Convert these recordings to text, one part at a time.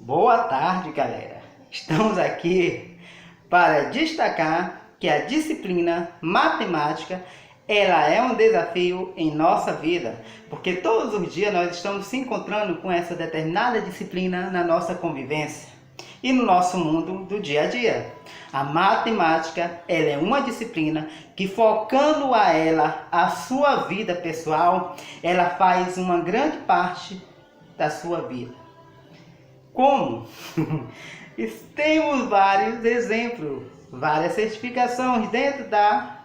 Boa tarde, galera. Estamos aqui para destacar que a disciplina matemática ela é um desafio em nossa vida, porque todos os dias nós estamos se encontrando com essa determinada disciplina na nossa convivência e no nosso mundo do dia a dia. A matemática ela é uma disciplina que, focando a ela a sua vida pessoal, ela faz uma grande parte da sua vida. Como? Temos vários exemplos, várias certificações dentro da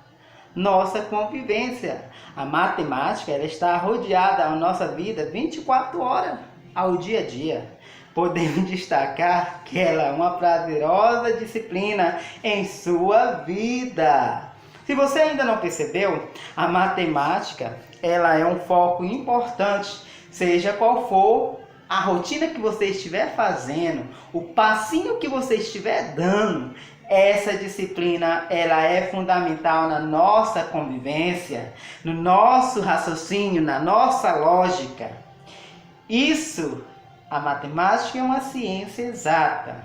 nossa convivência. A matemática ela está rodeada a nossa vida 24 horas ao dia a dia. Podemos destacar que ela é uma prazerosa disciplina em sua vida. Se você ainda não percebeu, a matemática ela é um foco importante, seja qual for a rotina que você estiver fazendo, o passinho que você estiver dando, essa disciplina ela é fundamental na nossa convivência, no nosso raciocínio, na nossa lógica. A matemática é uma ciência exata.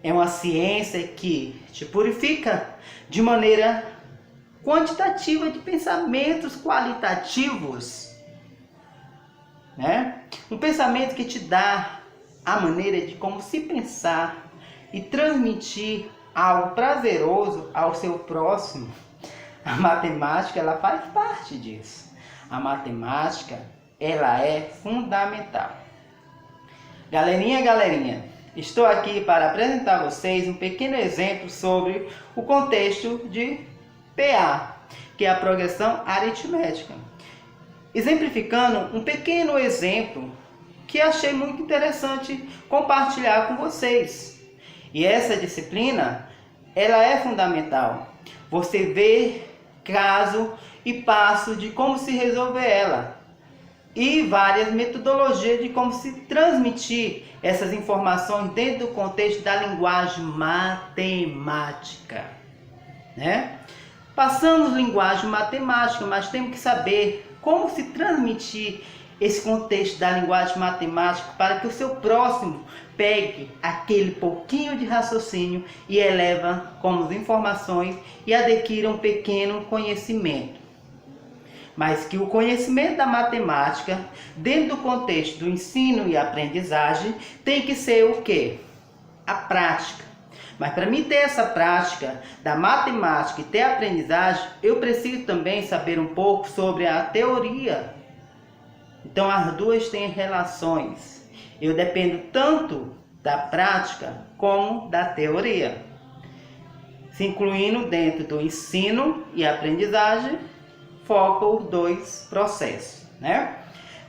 É uma ciência que te purifica de maneira quantitativa de pensamentos qualitativos. Um pensamento que te dá a maneira de como se pensar e transmitir algo prazeroso ao seu próximo. A matemática ela faz parte disso. A matemática ela é fundamental. Galerinha, estou aqui para apresentar a vocês um pequeno exemplo sobre o contexto de PA, que é a progressão aritmética. Exemplificando um pequeno exemplo que achei muito interessante compartilhar com vocês. E essa disciplina, ela é fundamental. Você vê caso e passo de como se resolver ela. E várias metodologias de como se transmitir essas informações dentro do contexto da linguagem matemática. Passamos linguagem matemática, mas temos que saber como se transmitir esse contexto da linguagem matemática para que o seu próximo pegue aquele pouquinho de raciocínio e eleva como informações e adquira um pequeno conhecimento. Mas que o conhecimento da matemática, dentro do contexto do ensino e aprendizagem, tem que ser o quê? A prática. Mas para mim ter essa prática da matemática e ter a aprendizagem, eu preciso também saber um pouco sobre a teoria. Então as duas têm relações. Eu dependo tanto da prática como da teoria. Se incluindo dentro do ensino e aprendizagem, foca os dois processos,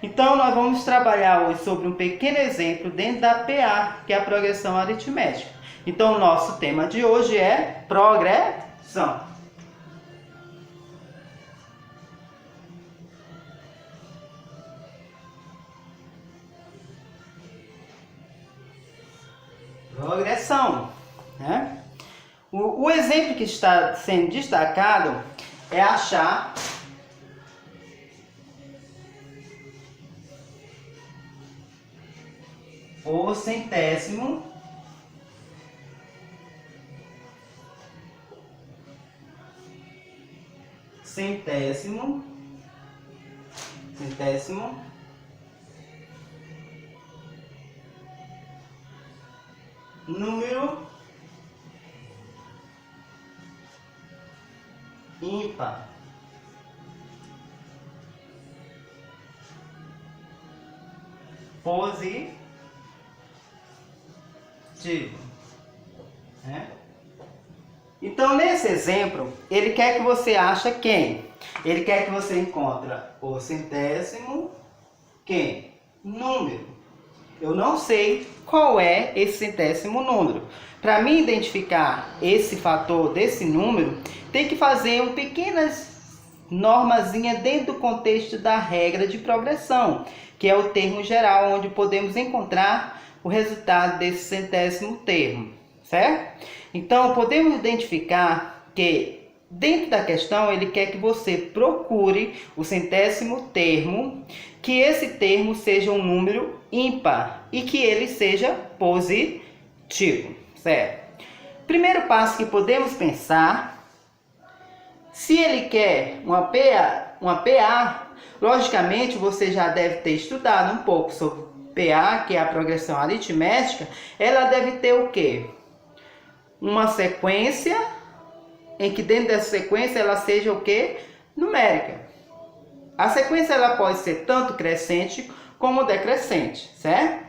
Então nós vamos trabalhar hoje sobre um pequeno exemplo dentro da PA, que é a progressão aritmética. Então o nosso tema de hoje é progressão. Progressão, O exemplo que está sendo destacado é achar o centésimo número ímpar. Positivo. Então, nesse exemplo, ele quer que você ache quem? Ele quer que você encontre o centésimo número. Eu não sei qual é esse centésimo número. Para mim identificar esse fator desse número, tem que fazer uma pequena normazinha dentro do contexto da regra de progressão, que é o termo geral onde podemos encontrar o resultado desse centésimo termo, certo? Então podemos identificar que Dentro da questão, ele quer que você procure o centésimo termo, que esse termo seja um número ímpar e que ele seja positivo, certo? Primeiro passo que podemos pensar, se ele quer uma PA, logicamente você já deve ter estudado um pouco sobre PA, que é a progressão aritmética. Ela deve ter o quê? Uma sequência em que dentro dessa sequência ela seja o quê? Numérica. A sequência ela pode ser tanto crescente como decrescente, certo?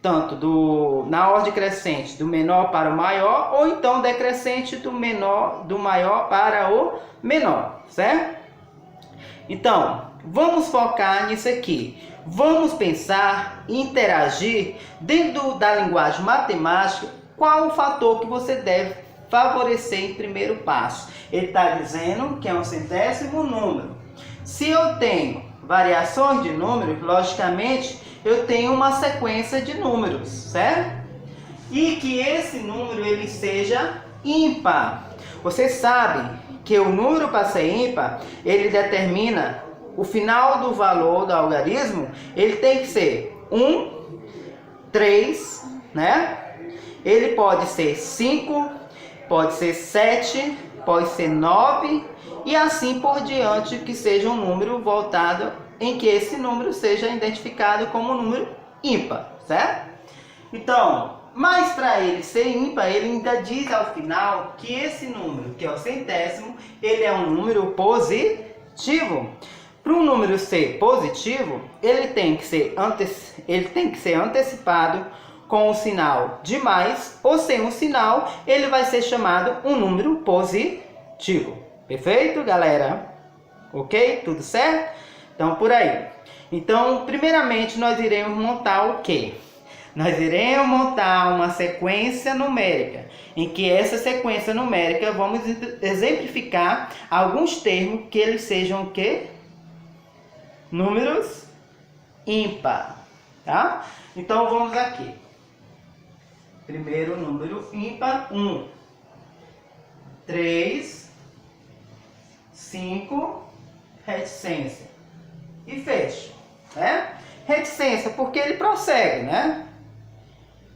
Tanto na ordem crescente do menor para o maior, ou então decrescente do maior para o menor, certo? Então, vamos focar nisso aqui. Vamos pensar e interagir dentro da linguagem matemática. Qual o fator que você deve favorecer em primeiro passo? Ele está dizendo que é um centésimo número. Se eu tenho variações de números, logicamente eu tenho uma sequência de números, certo? E que esse número ele seja ímpar. Você sabe que o número para ser ímpar, ele determina o final do valor do algarismo, ele tem que ser 1, 3, né? Ele pode ser 5, pode ser 7, pode ser 9 e assim por diante, que seja um número voltado em que esse número seja identificado como um número ímpar, certo? Então, mas para ele ser ímpar, ele ainda diz ao final que esse número, que é o centésimo, ele é um número positivo. Para um número ser positivo, ele tem que ser antecipado com o sinal de mais, ou sem um sinal, ele vai ser chamado um número positivo. Perfeito, galera? Ok? Tudo certo? Então, por aí. Então, primeiramente, nós iremos montar o quê? Nós iremos montar uma sequência numérica, em que essa sequência numérica vamos exemplificar alguns termos que eles sejam o quê? Números ímpar, tá? Então, vamos aqui. Primeiro número ímpar, 1, 3, 5, reticência. E fecho, né? Reticência, porque ele prossegue, né?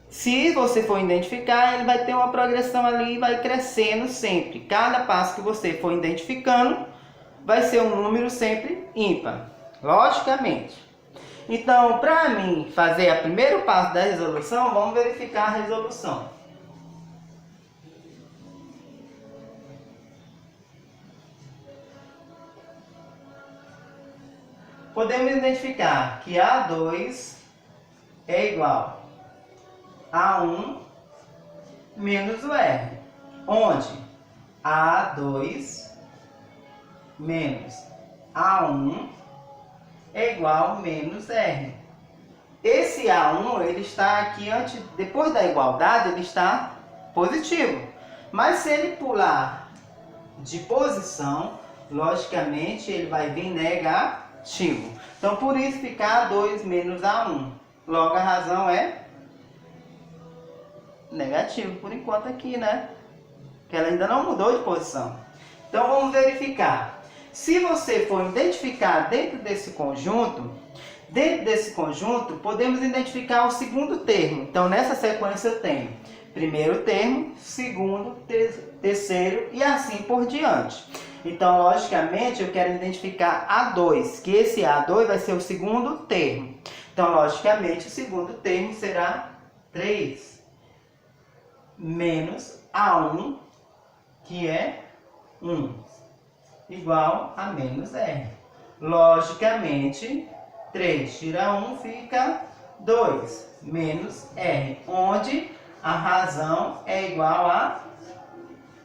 Se você for identificar, ele vai ter uma progressão ali e vai crescendo sempre. Cada passo que você for identificando, vai ser um número sempre ímpar, logicamente. Então, para mim fazer o primeiro passo da resolução, vamos verificar a resolução. Podemos identificar que A2 é igual a 1 menos o R, onde A2 menos A1 é igual a menos R. Esse A1 ele está aqui depois da igualdade, ele está positivo. Mas se ele pular de posição, logicamente ele vai vir negativo. Então por isso fica A2 menos A1. Logo a razão é negativo por enquanto aqui, né? Que ela ainda não mudou de posição. Então vamos verificar. Se você for identificar dentro desse conjunto, podemos identificar o segundo termo. Então nessa sequência eu tenho primeiro termo, segundo, terceiro e assim por diante. Então logicamente eu quero identificar A2, que esse A2 vai ser o segundo termo. Então logicamente o segundo termo será 3 menos A1, que é 1, igual a menos R. Logicamente, 3 tira 1 fica 2, menos R, onde a razão é igual a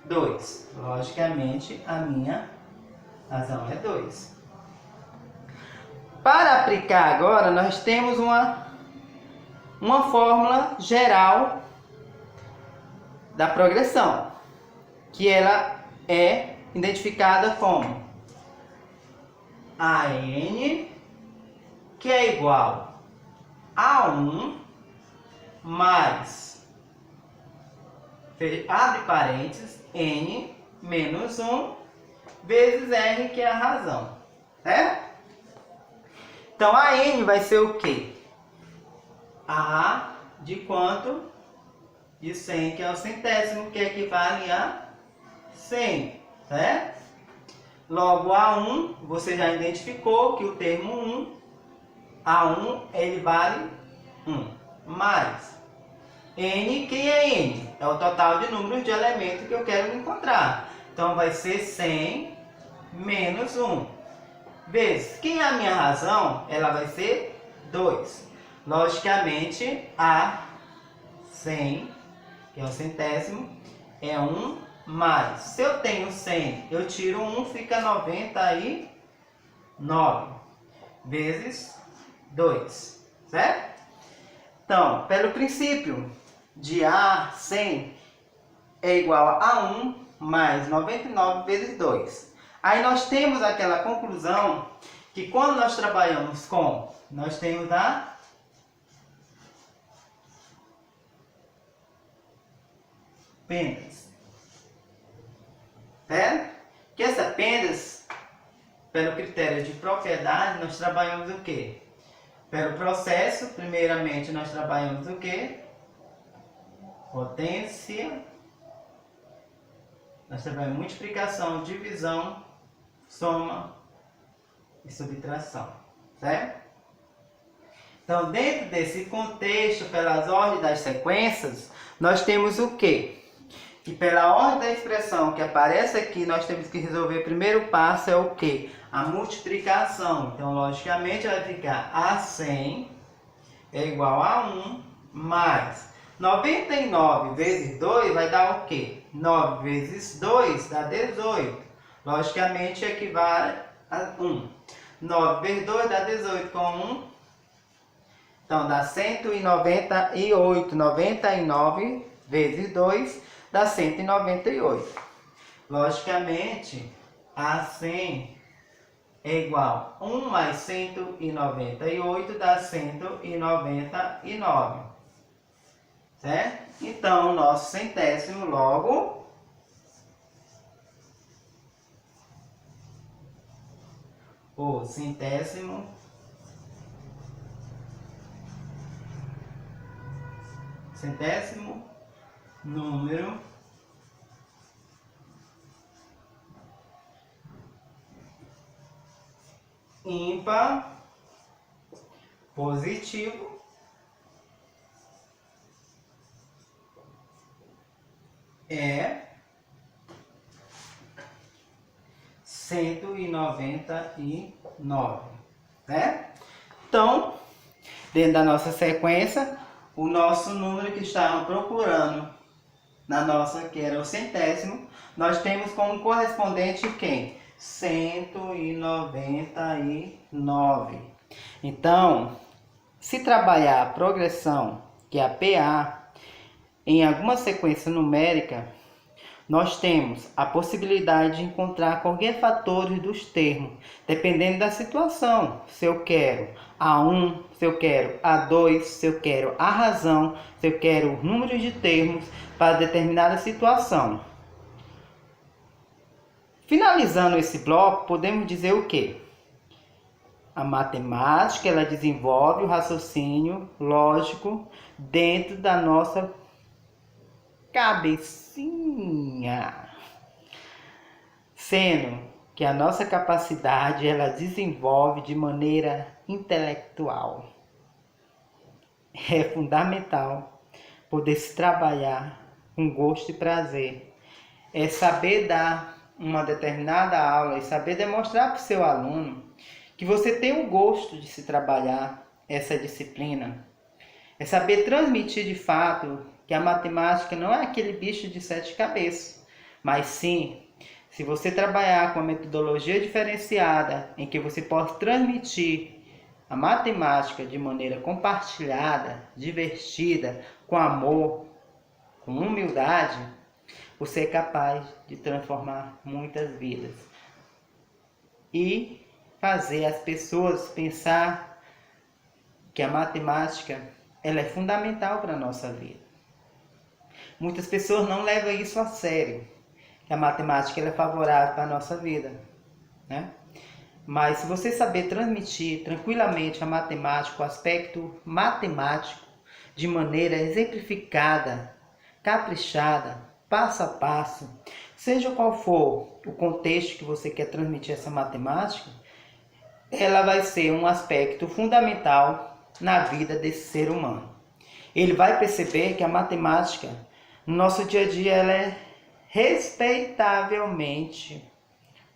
2. Logicamente, a minha razão é 2. Para aplicar agora, nós temos uma fórmula geral da progressão, que ela é identificada como AN, que é igual a 1 mais, abre parênteses, N menos 1 vezes R, que é a razão. Certo? Então, a N vai ser o quê? A de quanto? De 100, que é o centésimo, que equivale a 100. Certo? Logo, A1, você já identificou que o termo 1, A1, ele vale 1. Mais N, quem é N? É o total de números de elementos que eu quero encontrar. Então, vai ser 100 menos 1. Vezes, quem é a minha razão? Ela vai ser 2. Logicamente, a 100, que é o centésimo, é 1 mais. Se eu tenho 100, eu tiro 1, fica 99 vezes 2. Certo? Então, pelo princípio de A 100 é igual a 1 mais 99 vezes 2. Aí nós temos aquela conclusão que quando nós trabalhamos com, nós temos a pendas. Certo? Que essa pendas, pelo critério de propriedade, nós trabalhamos o quê? Pelo processo, primeiramente nós trabalhamos o quê? Potência. Nós trabalhamos multiplicação, divisão, soma e subtração. Certo? Então, dentro desse contexto, pelas ordens das sequências, nós temos o quê? E pela ordem da expressão que aparece aqui, nós temos que resolver o primeiro passo é o quê? A multiplicação. Então, logicamente, vai ficar A100 é igual a 1 mais 99 vezes 2 vai dar o quê? 9 vezes 2 dá 18. Logicamente, equivale a 1. 9 vezes 2 dá 18 com 1. Então, dá 198. 99 vezes 2 dá 198. Logicamente, a 100 é igual a 1 mais 198 dá 199. Certo? Então, o nosso centésimo logo o centésimo número ímpar positivo é 199, certo? Então, dentro da nossa sequência, o nosso número que estávamos procurando na nossa, que era o centésimo, nós temos como correspondente quem? 199. Então, se trabalhar a progressão, que é a PA, em alguma sequência numérica, nós temos a possibilidade de encontrar qualquer fator dos termos, dependendo da situação. Se eu quero A1, se eu quero A2, se eu quero a razão, se eu quero números de termos para determinada situação. Finalizando esse bloco, podemos dizer o quê? A matemática, ela desenvolve o raciocínio lógico dentro da nossa cabecinha, sendo que a nossa capacidade ela desenvolve de maneira intelectual. É fundamental poder se trabalhar com gosto e prazer. É saber dar uma determinada aula e saber demonstrar para o seu aluno que você tem o gosto de se trabalhar essa disciplina. É saber transmitir de fato que a matemática não é aquele bicho de 7 cabeças, mas sim, se você trabalhar com a metodologia diferenciada, em que você possa transmitir a matemática de maneira compartilhada, divertida, com amor, com humildade, você é capaz de transformar muitas vidas e fazer as pessoas pensar que a matemática ela é fundamental para a nossa vida. Muitas pessoas não levam isso a sério, que a matemática ela é favorável para a nossa vida, né? Mas se você saber transmitir tranquilamente a matemática, o aspecto matemático, de maneira exemplificada, caprichada, passo a passo, seja qual for o contexto que você quer transmitir essa matemática, ela vai ser um aspecto fundamental na vida desse ser humano. Ele vai perceber que a matemática, no nosso dia a dia, ela é respeitavelmente,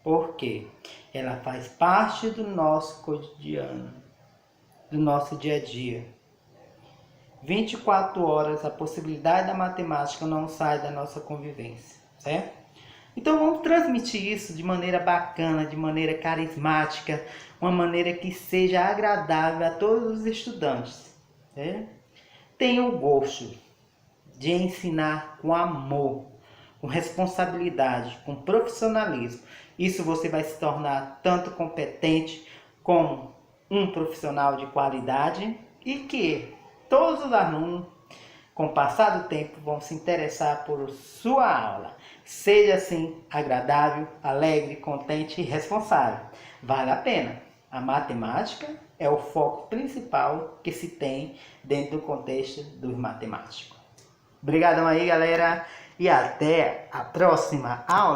porque ela faz parte do nosso cotidiano, do nosso dia a dia. 24 horas, a possibilidade da matemática não sai da nossa convivência, certo? Então vamos transmitir isso de maneira bacana, de maneira carismática, uma maneira que seja agradável a todos os estudantes, certo? Tenha o gosto de ensinar com amor, com responsabilidade, com profissionalismo. Isso você vai se tornar tanto competente como um profissional de qualidade e que todos os alunos, com o passar do tempo, vão se interessar por sua aula. Seja assim agradável, alegre, contente e responsável. Vale a pena. A matemática é o foco principal que se tem dentro do contexto dos matemáticos. Obrigadão aí, galera, e até a próxima aula.